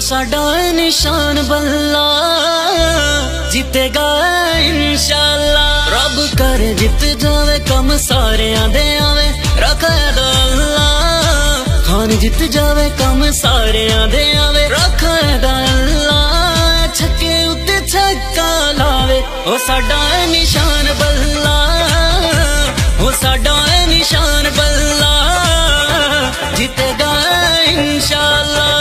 साडा निशान बल्ला जीतेगा इंशाअल्लाह। रब करे जित जावे कम सारे आंदे आवे रखा अल्लाह। खान जित जावे कम सारे आंदे आवे रखा अल्लाह। छक्के उत्ते छक्का लावे ओ साडा निशान बल्ला। ओ साडा निशान बल्ला जीतेगा इंशाअल्लाह।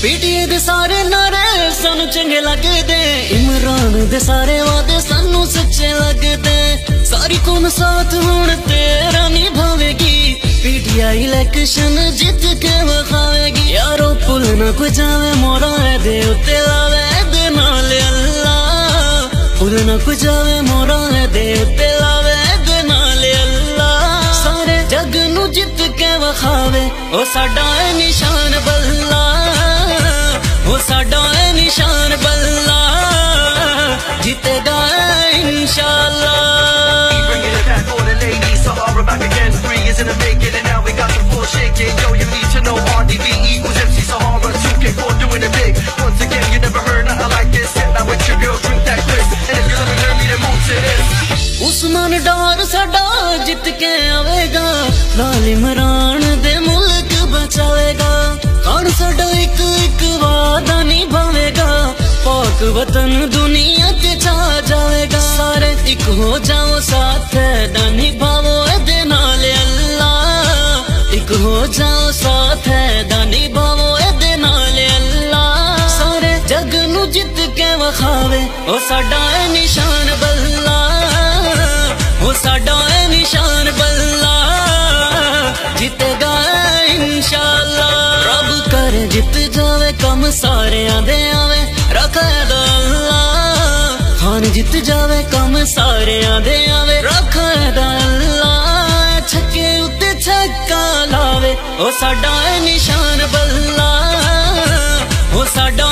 पीटीए दे सारे नारे सानू चंगे लगदे, इमरान दे सारे वादे सानू सच्चे लगदे। सारी कौम साथ हुण तेरा निभावेगी, पीटीआई इलेक्शन जित के वखावेगी। यारो पुल ना कोई जावे मोरा दे उत्ते लावे दे नाल अल्लाह। पुल ना कोई जावे मोरा दे उत्ते लावे दे नाल अल्लाह। सारे जग नू जित के वखावे ओ साडा निशान बल्ला। ओ साडा निशान बल्ला जीतेगा इंशाअल्लाह। In the making and now we got the full shaking. Yo, you need to know RDB equals MC Sahara 2K4 doing it big. Once again, you never heard nothing like this. Sit down with your girl, drink that quick. And if you're loving her, me then move to this. Usman डार साडा जित के आवेगा, लाल इमरान दे मुल्क बचावेगा। खान साडा एक एक वादा निभावेगा, पाक वतन दुनिया ते छा जावेगा। सारे एक हो जाओ साथ दा निभावो दे नाल अल्लाह। एक हो जाओ साथ दा निभावो दे नाल अल्लाह। सारे जग नू जित के वखावे ओ साडा निशान बल्ला। ओ साडा निशान बल्ला जीतेगा इंशाअल्लाह। रब करे जित जावे कम सारे आंदे आवे रखा अल्लाह। खान जित जावे कम सारे आंदे आवे रखा अल्लाह। छक्के उत्ते छक्का लावे ओ साडा निशान बल्ला। ओ साडा